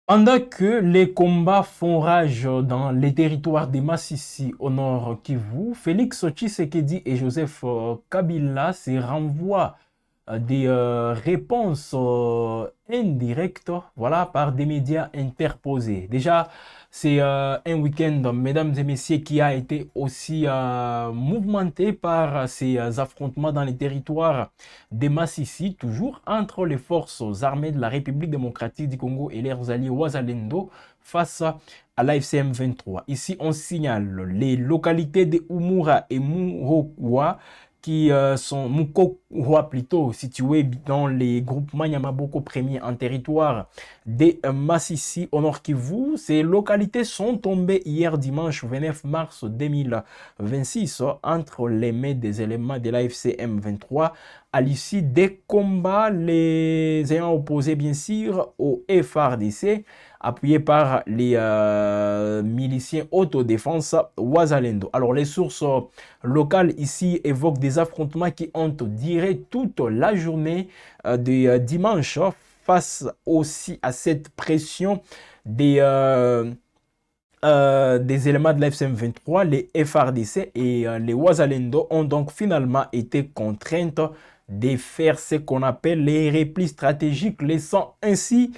Pendant que les combats font rage dans les territoires des Massissi au nord Kivu, Félix Tshisekedi et Joseph Kabila se renvoient des réponses indirectes, voilà, par des médias interposés. Déjà, c'est un week-end, mesdames et messieurs, qui a été aussi mouvementé par ces affrontements dans les territoires des Massissi, toujours entre les forces armées de la République démocratique du Congo et leurs alliés Ouazalendo face à l'AFCM 23. Ici, on signale les localités de Umura et Muhokwa qui sont Mukokwa plutôt situés dans les groupements Yamaboko premiers en territoire des Massissi au nord Kivu. Ces localités sont tombées hier dimanche 29 mars 2026 entre les mains des éléments de l'AFC M23 à l'issue des combats, les ayant opposés bien sûr au FRDC appuyé par les miliciens autodéfense Ouazalendo. Alors les sources locales ici évoquent des affrontements qui ont duré toute la journée de dimanche face aussi à cette pression des éléments de l'FCM 23, les FRDC et les Ouazalendo ont donc finalement été contraintes de faire ce qu'on appelle les replis stratégiques, laissant ainsi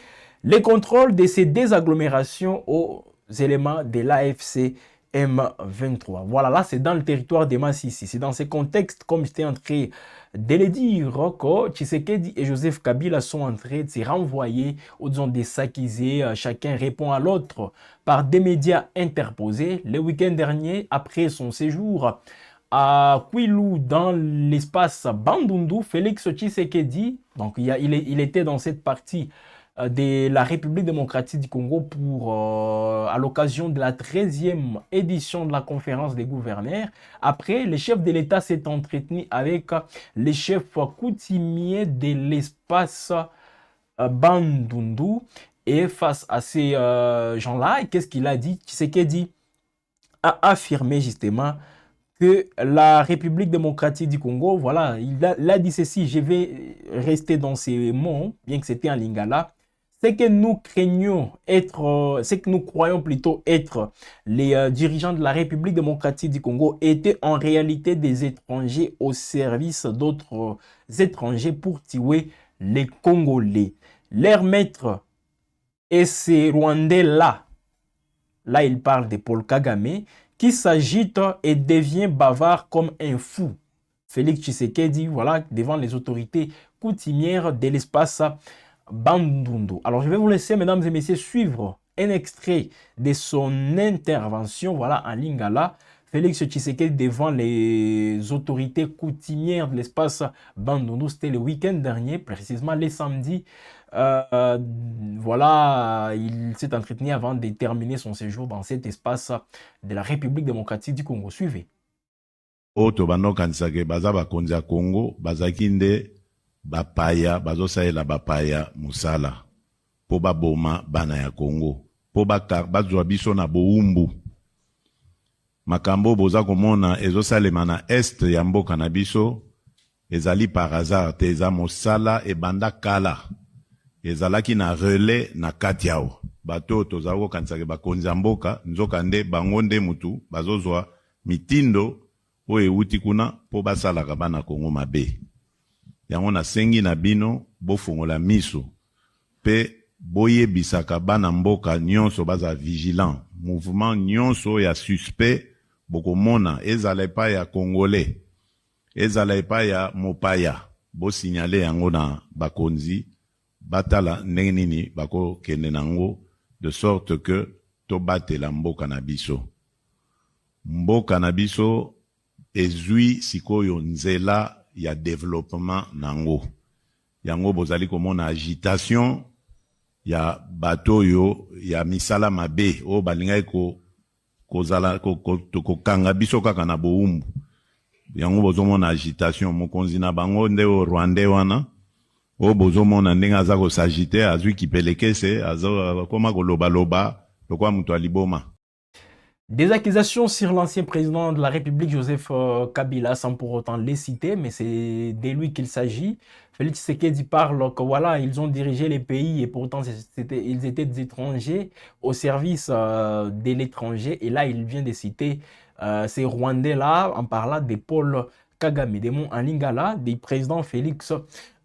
les contrôles de ces désagglomérations aux éléments de l'AFC M23. Voilà, là c'est dans le territoire des Massissi. C'est dans ce contexte, comme j'étais en train de le dire, que Tshisekedi et Joseph Kabila sont en train de se renvoyer ou disons de s'accuser. Chacun répond à l'autre par des médias interposés. Le week-end dernier, après son séjour à Kwilu dans l'espace Bandundu, Félix Tshisekedi, donc il était dans cette partie de la République démocratique du Congo pour, à l'occasion de la 13e édition de la conférence des gouverneurs. Après, le chef de l'État s'est entretenu avec les chefs coutumiers de l'espace Bandundu. Et face à ces gens-là, qu'est-ce qu'il a dit? Tshisekedi a affirmé justement que la République démocratique du Congo, voilà, il a dit ceci, je vais rester dans ces mots, bien que c'était en lingala, c'est que nous craignons être, c'est que nous croyons plutôt être les dirigeants de la République démocratique du Congo étaient en réalité des étrangers au service d'autres étrangers pour tuer les Congolais. Leur maître est ces Rwandais-là. Là, il parle de Paul Kagame, qui s'agite et devient bavard comme un fou. Félix Tshisekedi, voilà, devant les autorités coutumières de l'espace Bandundu. Alors, je vais vous laisser, mesdames et messieurs, suivre un extrait de son intervention, voilà, en lingala. Félix Tshisekedi devant les autorités coutumières de l'espace Bandundu, c'était le week-end dernier, précisément les samedis. Euh, voilà, il s'est entretenu avant de terminer son séjour dans cet espace de la République démocratique du Congo. Suivez. oyo tobanokanisaka baza bakonzi ya Congo bazalaki nde bapaya bazosalela bapaya musala mpo baboma bana ya Congo mpo bazwa biso na bowumbu. Makambo boza komona ezosalema na este ya mboka na biso ezali par hasard te, eza mosala ebanda kala ezalaki na relais na kati yao. Bato oyo tozala kokanisaka bakonzi ya mboka nzoka nde bango nde mutu bazozwa mitindo oyo euti kuna mpo basalaka bana Kongo mabe. Yango nasengi na bino bofongola miso mpe boyebisaka bana mboka nyonso baza vigilant. Mouvement nyonso ya suspect bokomona ezala epai ya Congolais, ezala epai ya mopaya, bosignale yango na bakonzi batala ndenge nini bakokende nango, de sorte que tobatela mboka na biso. Mboka na biso ezwi sikoyo nzela ya développement nango. Yango bozali komona agitation ya bato yo ya misala mabe o balingai kozala kokanga biso kaka na bowumbu. Yango bozomona agitation mokonzi na bango nde o Rwandais wana o bozomona ndenge aza kosagite azwi kipelekese aza koma kolobaloba lokwa mutu aliboma. Des accusations sur l'ancien président de la République, Joseph Kabila, sans pour autant les citer, mais c'est de lui qu'il s'agit. Félix Tshisekedi parle que voilà, ils ont dirigé les pays et pourtant ils étaient des étrangers au service de l'étranger. Et là, il vient de citer ces Rwandais-là en parlant de Paul Kagame, des monts en Lingala, des présidents Félix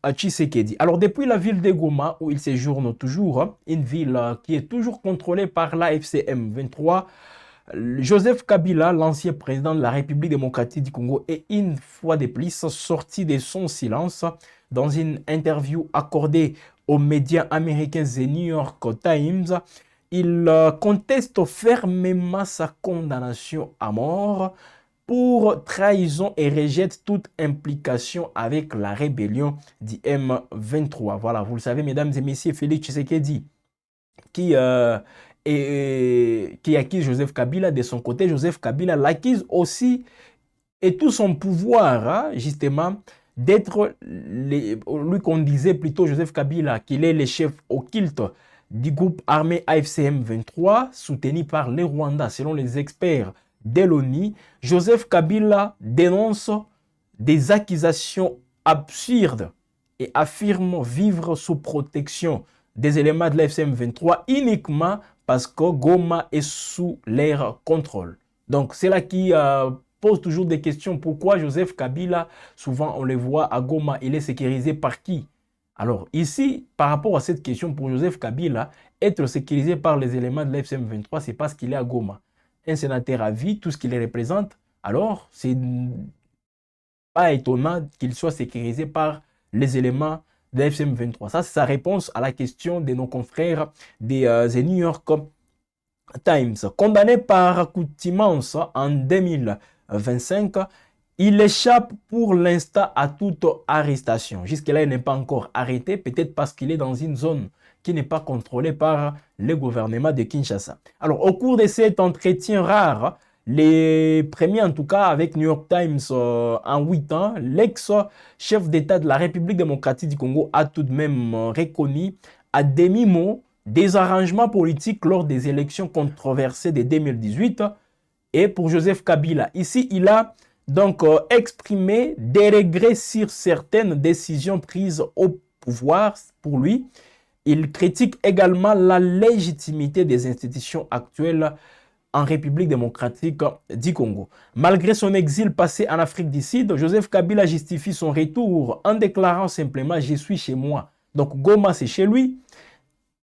Tshisekedi. Alors, depuis la ville de Goma, où il séjourne toujours, une ville qui est toujours contrôlée par l'AFCM 23, Joseph Kabila, l'ancien président de la République démocratique du Congo, est une fois de plus sorti de son silence dans une interview accordée aux médias américains The New York Times. Il conteste fermement sa condamnation à mort pour trahison et rejette toute implication avec la rébellion du M23. Voilà, vous le savez, mesdames et messieurs, Félix Tshisekedi, qui accuse Joseph Kabila de son côté. Joseph Kabila l'accuse aussi et tout son pouvoir, hein, justement, d'être, lui qu'on disait plutôt Joseph Kabila, qu'il est le chef occulte du groupe armé AFCM 23, soutenu par les Rwandais, selon les experts de l'ONU. Joseph Kabila dénonce des accusations absurdes et affirme vivre sous protection des éléments de l'AFCM 23 uniquement parce que Goma est sous leur contrôle. Donc c'est là qui pose toujours des questions. Pourquoi Joseph Kabila, souvent on le voit à Goma, il est sécurisé par qui? Alors ici, par rapport à cette question, pour Joseph Kabila, être sécurisé par les éléments de l'FCM 23, c'est parce qu'il est à Goma. Un sénateur à vie, tout ce qu'il représente, alors c'est pas étonnant qu'il soit sécurisé par les éléments de l'FCM 23. Ça, c'est sa réponse à la question de nos confrères des The New York Times. Condamné par accoutumance en 2025, il échappe pour l'instant à toute arrestation. Jusque-là, il n'est pas encore arrêté, peut-être parce qu'il est dans une zone qui n'est pas contrôlée par le gouvernement de Kinshasa. Alors, au cours de cet entretien rare, les premiers en tout cas avec New York Times en 8 ans, l'ex-chef d'État de la République démocratique du Congo a tout de même reconnu à demi-mot des arrangements politiques lors des élections controversées de 2018. Et pour Joseph Kabila, ici, il a donc exprimé des regrets sur certaines décisions prises au pouvoir pour lui. Il critique également la légitimité des institutions actuelles en République démocratique du Congo. Malgré son exil passé en Afrique du Sud, Joseph Kabila justifie son retour en déclarant simplement « Je suis chez moi ». Donc Goma, c'est chez lui.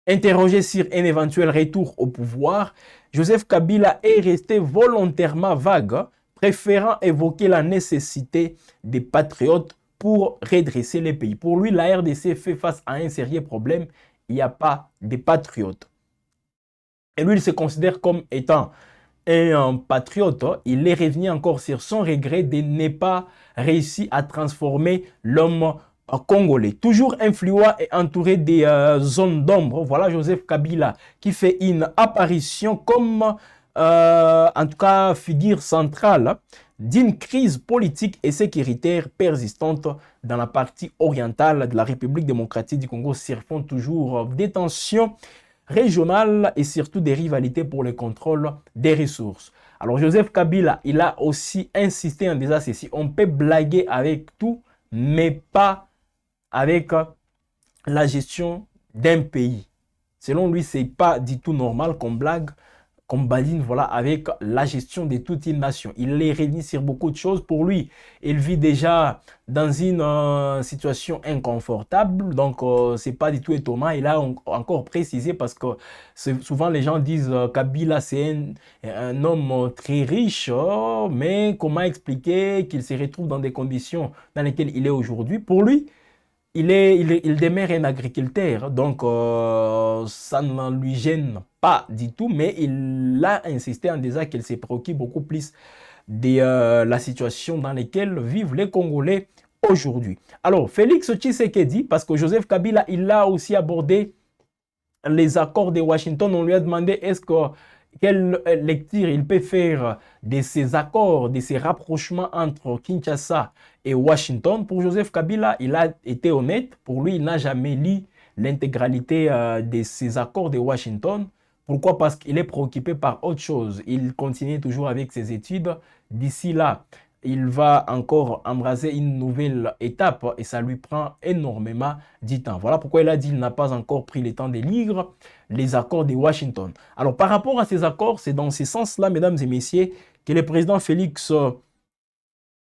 Interrogé sur un éventuel retour au pouvoir, Joseph Kabila est resté volontairement vague, préférant évoquer la nécessité des patriotes pour redresser les pays. Pour lui, la RDC fait face à un sérieux problème. Il n'y a pas de patriotes. Et lui, il se considère comme étant un patriote. Il est revenu encore sur son regret de ne pas réussir à transformer l'homme congolais. Toujours influent et entouré des zones d'ombre. Voilà Joseph Kabila qui fait une apparition comme, en tout cas, figure centrale d'une crise politique et sécuritaire persistante dans la partie orientale de la République démocratique du Congo, surfant toujours des tensions régionales et surtout des rivalités pour le contrôle des ressources. Alors Joseph Kabila, il a aussi insisté en disant ceci: on peut blaguer avec tout, mais pas avec la gestion d'un pays. Selon lui, c'est pas du tout normal qu'on blague, qu'on badine, voilà, avec la gestion de toute une nation. Il est revenu sur beaucoup de choses. Pour lui, il vit déjà dans une situation inconfortable, donc c'est pas du tout étonnant. Il a encore précisé, parce que souvent les gens disent Kabila c'est un homme très riche, mais comment expliquer qu'il se retrouve dans des conditions dans lesquelles il est aujourd'hui? Pour lui, il demeure un agriculteur, donc ça ne lui gêne pas du tout, mais il a insisté en disant qu'il se préoccupe beaucoup plus de la situation dans laquelle vivent les Congolais aujourd'hui. Alors, Félix Tshisekedi, parce que Joseph Kabila, il a aussi abordé les accords de Washington. On lui a demandé quelle lecture il peut faire de ces accords, de ces rapprochements entre Kinshasa et Washington. Pour Joseph Kabila, il a été honnête. Pour lui, il n'a jamais lu l'intégralité de ces accords de Washington. Pourquoi? Parce qu'il est préoccupé par autre chose. Il continue toujours avec ses études. D'ici là, il va encore embrasser une nouvelle étape et ça lui prend énormément du temps. Voilà pourquoi il a dit qu'il n'a pas encore pris le temps de lire les accords de Washington. Alors, par rapport à ces accords, c'est dans ce sens-là, mesdames et messieurs, que le président Félix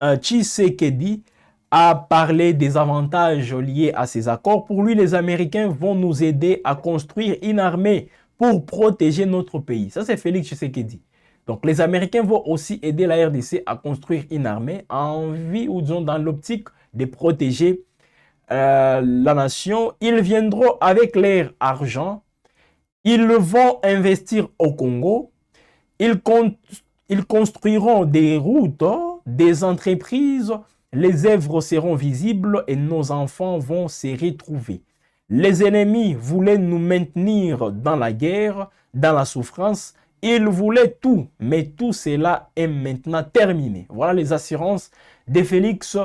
Tshisekedi a parlé des avantages liés à ces accords. Pour lui, les Américains vont nous aider à construire une armée pour protéger notre pays. Ça, c'est Félix Tshisekedi. Donc, les Américains vont aussi aider la RDC à construire une armée en vue ou disons dans l'optique de protéger la nation. Ils viendront avec leur argent. Ils vont investir au Congo. Ils construiront des routes, des entreprises. Les œuvres seront visibles et nos enfants vont se retrouver. Les ennemis voulaient nous maintenir dans la guerre, dans la souffrance. Ils voulaient tout, mais tout cela est maintenant terminé. Voilà les assurances de Félix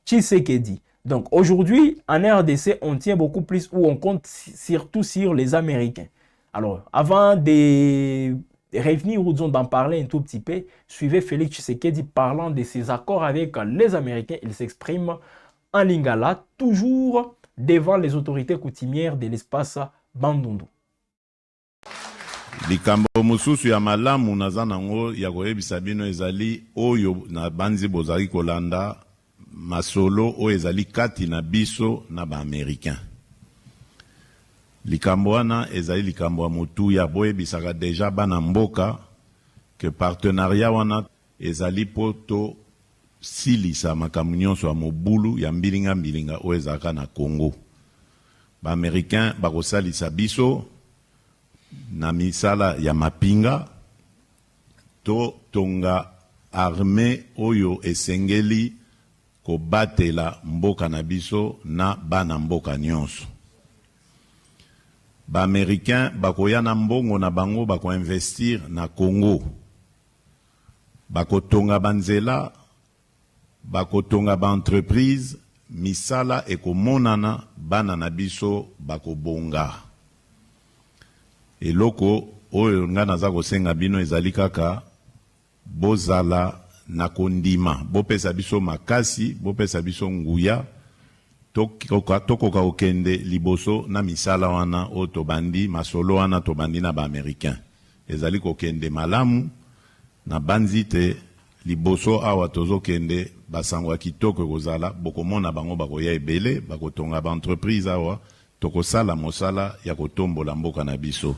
Tshisekedi. Donc aujourd'hui, en RDC, on tient beaucoup plus ou on compte surtout sur les Américains. Alors, avant de revenir ou d'en parler un tout petit peu, suivez Félix Tshisekedi parlant de ses accords avec les Américains. Il s'exprime en lingala, toujours devant les autorités coutumières de l'espace Bandundu. Likambo mususu ya malamu naza nango ya koyebisa bino ezali oyo na banzi bozali kolanda masolo oyo ezali kati na biso na ba-Américain. Likambo wana ezali likambo ya motuya boyebisaka deja bana mboka ke partenariat wana ezali poto silisa makambo nyonso ya mobulu ya mbilinga oyo ezalaka na Congo. Ba-Américain bakosalisa biso na misala ya mapinga to tonga armée oyo esengeli kobatela mboka na biso na bana mboka nyonso. Ba-Américain bakoya na mbongo na bango bako-investir na Congo. Bakotonga banzela, bakotonga ba entreprise, misala ekomonana bana na biso bakobonga. Eloko oyo nga naza kosenga bino ezali kaka bozala na kondima, bopesa biso makasi, bopesa biso nguya, tokoka okende liboso na misala wana o tobandi masolo wana tobandi na ba-Américain. Ezali kokende malamu na banzite liboso awa tozokende basango kitoko kozala bokomona bango bakoya ebele bakotonga ba entreprise awa tokosala mosala ya kotombola mboka na biso.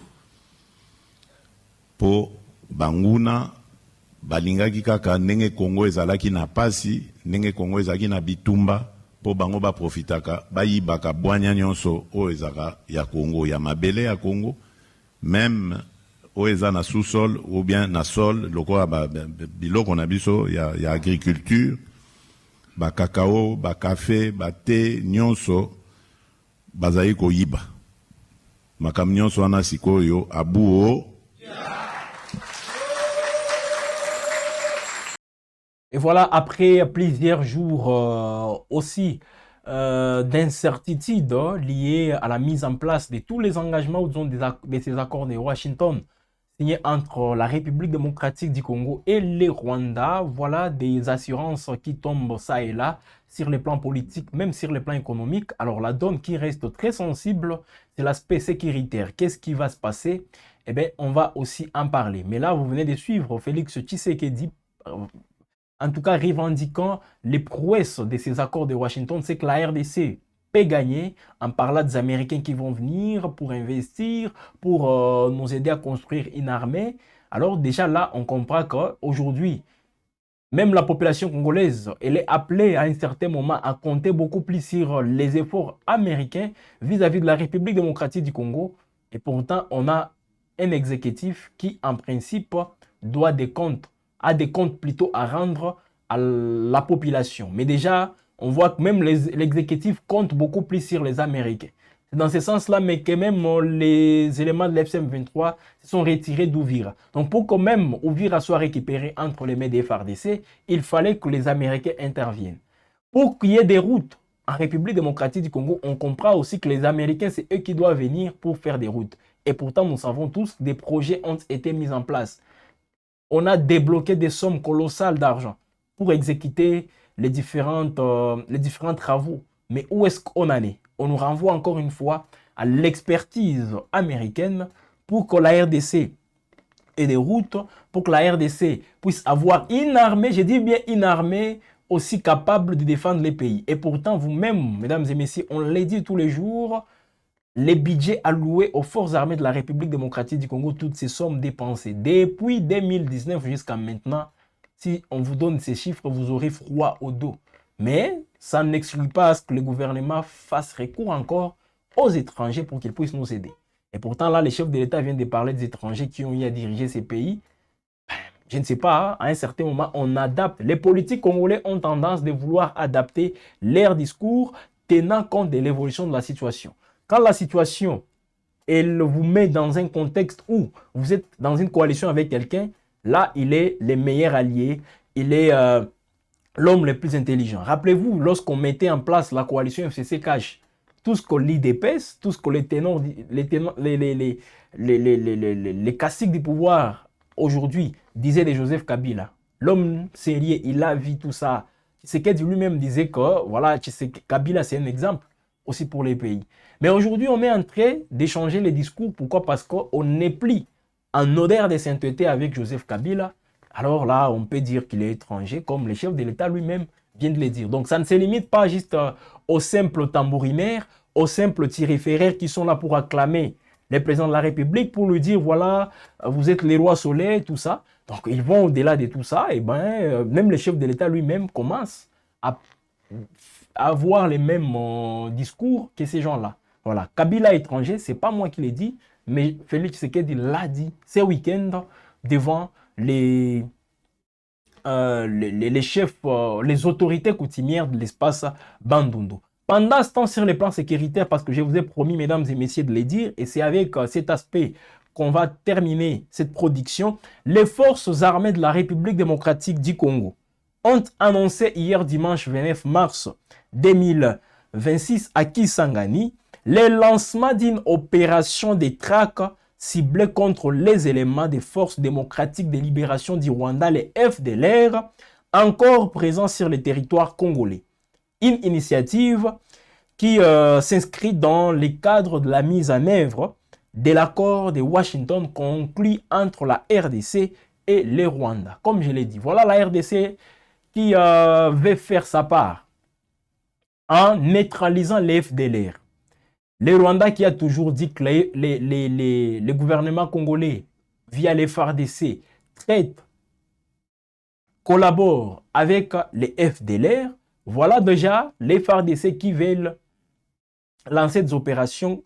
Po banguna balingaki kaka ndenge Congo ezalaki na pasi, ndenge Congo ezalaki na bitumba, po bango ba profitaka bayibaka bwanya nyonso o ezaka ya Congo, ya mabele ya Congo, même o eza na sous-sol ou bien na sol, lokola biloko na biso ya agriculture, ba cacao, ba café, ba thé nyonso bazali koyiba. Makam nyonso wana sikoyo abuo. Et voilà, après plusieurs jours aussi d'incertitude liées à la mise en place de tous les engagements de ces accords de Washington signés entre la République démocratique du Congo et le Rwanda, voilà des assurances qui tombent ça et là sur le plan politique, même sur le plan économique. Alors la donne qui reste très sensible, c'est l'aspect sécuritaire. Qu'est-ce qui va se passer? Eh bien, on va aussi en parler. Mais là, vous venez de suivre Félix Tshisekedi, en tout cas revendiquant les prouesses de ces accords de Washington, c'est que la RDC peut gagner en parlant des Américains qui vont venir pour investir, pour nous aider à construire une armée. Alors déjà là, on comprend qu'aujourd'hui, même la population congolaise, elle est appelée à un certain moment à compter beaucoup plus sur les efforts américains vis-à-vis de la République démocratique du Congo. Et pourtant, on a un exécutif qui, en principe, doit des comptes, a des comptes plutôt à rendre à la population. Mais déjà, on voit que même l'exécutif compte beaucoup plus sur les Américains. C'est dans ce sens-là, mais que même les éléments de l'FCM23 se sont retirés d'Ouvira. Donc pour que même Ouvira soit récupéré entre les mains des FARDC, il fallait que les Américains interviennent. Pour qu'il y ait des routes en République démocratique du Congo, on comprend aussi que les Américains, c'est eux qui doivent venir pour faire des routes. Et pourtant, nous savons tous, des projets ont été mis en place. On a débloqué des sommes colossales d'argent pour exécuter les différents travaux. Mais où est-ce qu'on en est? On nous renvoie encore une fois à l'expertise américaine pour que la RDC ait des routes, pour que la RDC puisse avoir une armée, je dis bien une armée, aussi capable de défendre les pays. Et pourtant, vous-même, mesdames et messieurs, on l'a dit tous les jours, les budgets alloués aux forces armées de la République démocratique du Congo, toutes ces sommes dépensées depuis 2019 jusqu'à maintenant, si on vous donne ces chiffres, vous aurez froid au dos. Mais ça n'exclut pas à ce que le gouvernement fasse recours encore aux étrangers pour qu'ils puissent nous aider. Et pourtant, là, les chefs de l'État viennent de parler des étrangers qui ont eu à diriger ces pays. Je ne sais pas, à un certain moment, on adapte. Les politiques congolais ont tendance de vouloir adapter leur discours tenant compte de l'évolution de la situation. Quand la situation, elle vous met dans un contexte où vous êtes dans une coalition avec quelqu'un, là, il est le meilleur allié, il est l'homme le plus intelligent. Rappelez-vous, lorsqu'on mettait en place la coalition FCC-CACH, tout ce que l'IDPS, tout ce que les caciques du pouvoir aujourd'hui disaient de Joseph Kabila. L'homme sérieux, il a vu tout ça. Tshisekedi lui-même disait que voilà, Kabila c'est un exemple aussi pour les pays. Mais aujourd'hui, on est en train d'échanger les discours. Pourquoi? Parce qu'on n'est plus en odeur de sainteté avec Joseph Kabila. Alors là, on peut dire qu'il est étranger, comme le chef de l'État lui-même vient de le dire. Donc ça ne se limite pas juste aux simples tambourinaires, aux simples thyriféraires qui sont là pour acclamer les présidents de la République, pour lui dire, voilà, vous êtes les rois soleils, tout ça. Donc ils vont au-delà de tout ça, et même le chef de l'État lui-même commence à avoir les mêmes discours que ces gens-là. Voilà, Kabila étranger, c'est pas moi qui l'ai dit, mais Félix Tshisekedi l'a dit ce week-end devant les chefs, les autorités coutumières de l'espace Bandundu. Pendant ce temps, sur les plans sécuritaires, parce que je vous ai promis, mesdames et messieurs, de les dire, et c'est avec cet aspect qu'on va terminer cette production, les forces armées de la République démocratique du Congo ont annoncé hier dimanche 29 mars 2026 à Kisangani le lancement d'une opération de traque ciblée contre les éléments des forces démocratiques de libération du Rwanda, les FDLR, encore présents sur le territoire congolais. Une initiative qui s'inscrit dans le cadre de la mise en œuvre de l'accord de Washington conclu entre la RDC et le Rwanda. Comme je l'ai dit, voilà la RDC qui veut faire sa part en neutralisant les FDLR. Le Rwanda qui a toujours dit que le gouvernement congolais, via les FARDC, traite, collabore avec les FDLR. Voilà déjà les FARDC qui veulent lancer des opérations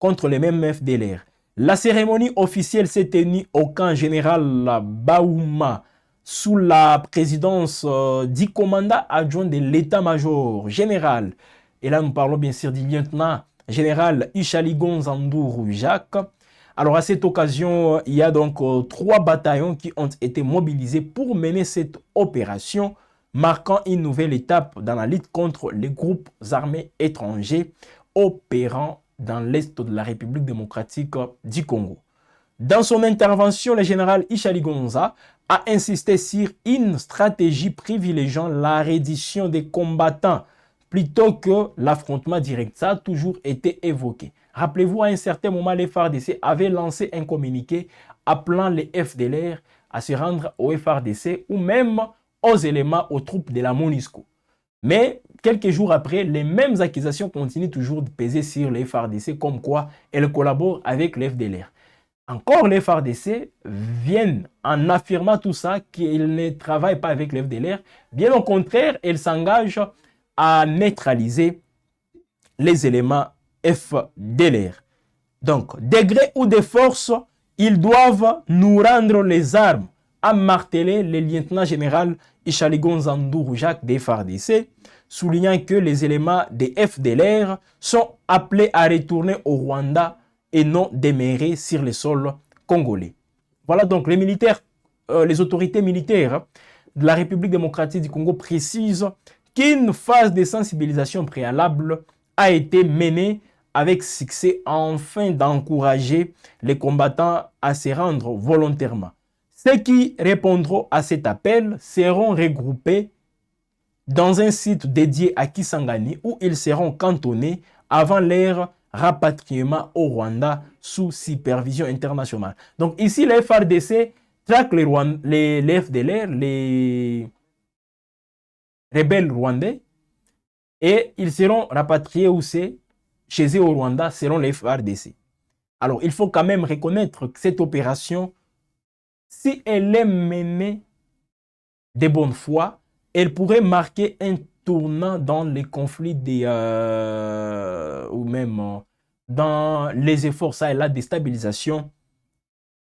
contre les mêmes FDLR. La cérémonie officielle s'est tenue au camp général Baouma sous la présidence du commandant adjoint de l'état-major général. Et là, nous parlons bien sûr du lieutenant général Ishaligon Zandourou Jacques. Alors à cette occasion, il y a donc 3 bataillons qui ont été mobilisés pour mener cette opération, marquant une nouvelle étape dans la lutte contre les groupes armés étrangers opérant dans l'est de la République démocratique du Congo. Dans son intervention, le général Ishaligonza a insisté sur une stratégie privilégiant la reddition des combattants plutôt que l'affrontement direct. Ça a toujours été évoqué. Rappelez-vous, à un certain moment, les FARDC avaient lancé un communiqué appelant les FDLR à se rendre au FARDC ou même aux éléments, aux troupes de la MONUSCO. Mais quelques jours après, les mêmes accusations continuent toujours de peser sur les FARDC, comme quoi elles collaborent avec les FDLR. Encore les FARDC viennent en affirmant tout ça, qu'ils ne travaillent pas avec les FDLR. Bien au contraire, elles s'engagent à neutraliser les éléments FDLR. Donc, de gré ou de force, ils doivent nous rendre les armes, a martelé le lieutenant général Ishaligon Zandourou Jacques des FARDC, soulignant que les éléments des FDLR sont appelés à retourner au Rwanda et non demeurer sur le sol congolais. Voilà donc les militaires, les autorités militaires de la République démocratique du Congo précisent qu'une phase de sensibilisation préalable a été menée avec succès afin d'encourager les combattants à se rendre volontairement. Ceux qui répondront à cet appel seront regroupés dans un site dédié à Kisangani où ils seront cantonnés avant leur rapatriement au Rwanda sous supervision internationale. Donc ici, les FARDC traquent les FDLR, les rebelles rwandais, et ils seront rapatriés où c'est chez eux au Rwanda selon les FARDC. Alors, il faut quand même reconnaître que cette opération, si elle est menée de bonne foi, elle pourrait marquer un tournant dans les conflits ou même dans les efforts, ça et la déstabilisation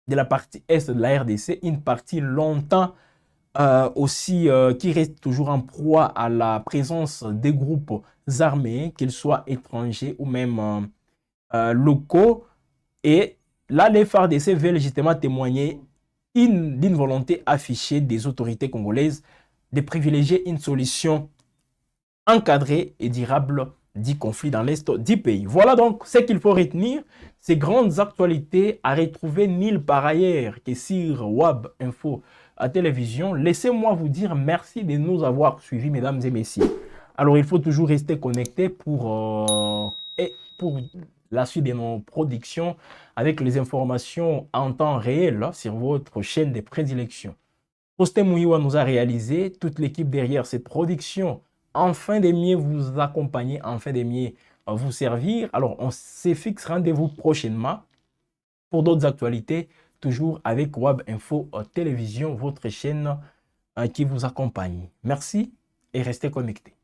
de la partie est de la RDC, une partie longtemps aussi qui reste toujours en proie à la présence des groupes armés, qu'ils soient étrangers ou même locaux. Et là, les FARDC veulent justement témoigner d'une volonté affichée des autorités congolaises de privilégier une solution encadrée et durable du conflit dans l'est du pays. Voilà donc ce qu'il faut retenir. Ces grandes actualités à retrouver nulle part ailleurs que sur WAB Info à télévision. Laissez-moi vous dire merci de nous avoir suivis, mesdames et messieurs. Alors, il faut toujours rester connecté pour la suite de nos productions avec les informations en temps réel sur votre chaîne de prédilection. Posté Mouiwa nous a réalisé, toute l'équipe derrière cette production, afin de mieux vous accompagner, afin de mieux vous servir. Alors, on se fixe rendez-vous prochainement pour d'autres actualités, toujours avec WAB Info Télévision, votre chaîne qui vous accompagne. Merci et restez connectés.